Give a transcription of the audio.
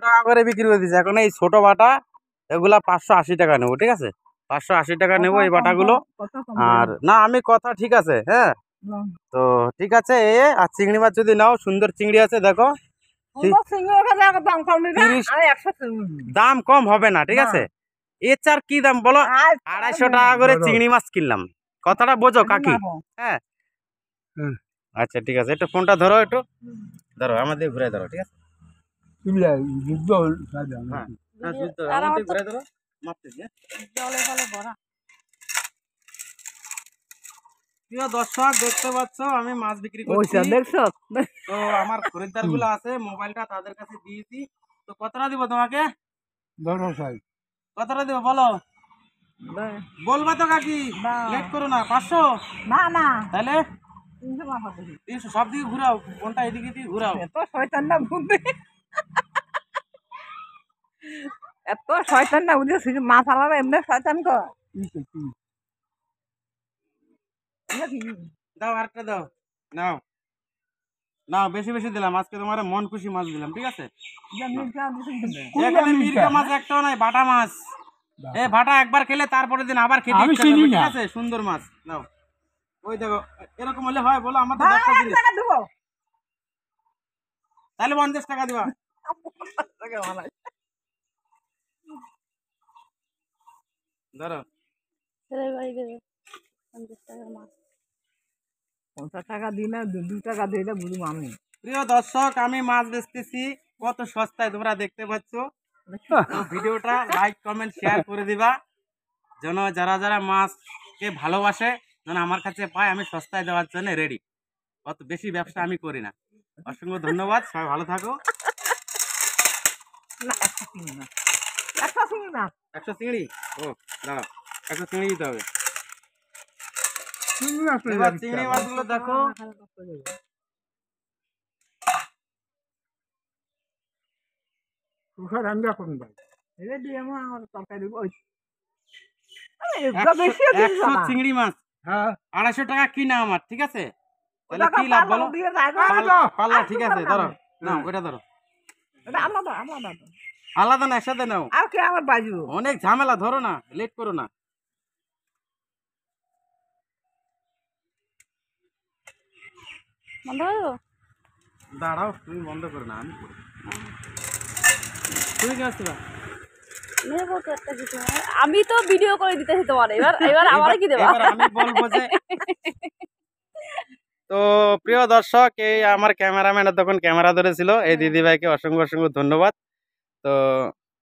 টাকা করে বিক্রি করে দিচ্ছে। এখন এই ছোট বাটা এগুলা 580 টাকা নেবো, ঠিক আছে? 580 টাকা নেবো এই বাটাগুলো। আর না আমি কথা ঠিক আছে, হ্যাঁ তো ঠিক আছে। আর চিংড়ি মাছ যদি নাও, সুন্দর চিংড়ি আছে দেখো। দাম কম হবে না, ঠিক আছে? এর চার কি দাম বলো? 250 টাকা করে চিংড়ি মাছ কিনলাম, কথাটা বোঝো কাকি? হ্যাঁ আচ্ছা ঠিক আছে, একটু ফোনটা ধরো, একটু ধরো, আমাদের ঘুরে ধরো, ঠিক আছে? ঘুরে ধরো, মাপতেছি। প্রিয় দর্শক দেখতে পাচ্ছ আমি মাছ বিক্রি করছি, দেখছো তো আমার খরিদ্দার গুলো আছে, মোবাইলটা তাদের কাছে দিয়েছি। তো কতটা দিব তোমাকে? কতটা দিব বলো? বলবা তো কাকি, লেট করো না। 500 না না, তাহলে 300। সব দিকে ঘুরাও, কোনটা এদিকে দিয়ে ঘুরাও। এত শয়তান না বুঝবে, এত শয়তান না বুঝে, শুধু মাছ আলাদা এমনি শয়তান কর। দাও আরেকটা দাও, নাও নাও, বেশি বেশি দিলাম আজকে, তোমার মন খুশি মাছ দিলাম, ঠিক আছে? এখানে মিরকা মাছ একটাও নাই, বাটা মাছ। এই বাটা একবার খেলে তারপরের দিন আবার খেতে ইচ্ছা করবে, ঠিক আছে? সুন্দর মাছ নাও। ওই দেখো, এরকম হলে হয় বলো? আমার তো 100 জিনিস, তাহলে 50 টাকা দিবা। ধরো 50 টাকা দিই না, 2 টাকা দিই না, বুঝবো আমি। প্রিয় দর্শক আমি মাছ বেচতেছি কত সস্তায় তোমরা দেখতে পাচ্ছ। ভিডিওটা লাইক কমেন্ট শেয়ার করে দিবা, যেন যারা যারা মাছকে ভালোবাসে যেন আমার কাছে পায়। আমি সস্তায় দেওয়ার জন্য রেডি, অত বেশি ব্যবসা আমি করি না। অসংখ্য ধন্যবাদ, সবাই ভালো থাকো। 100 চিংড়ি, ও দাঁড়াও, 100 চিংড়ি দিতে হবে। চিংড়ি মাছগুলো দেখো, চিংড়ি মাছ 250 টাকা কিনা আমার, ঠিক আছে? তাহলে কি লাভ বলো? পাল্লা, ঠিক আছে ধরো, নাও ওটা ধরো। আলাদা না, একসাথে নাও। অনেক ঝামেলা, ধরো না, লেট করো না। দাঁড়াও, তুমি বন্ধ করো না, আমি করবো। তুমি কি আসছিলা? আমি তো ভিডিও করে দিতেছি তোমার, এবার আমারে কি দেবা? আমি বলবো যে, তো প্রিয় দর্শক এই আমার ক্যামেরাম্যান তখন ক্যামেরা ধরেছিল, এই দিদি ভাইকে অসংখ্য অসংখ্য ধন্যবাদ। তো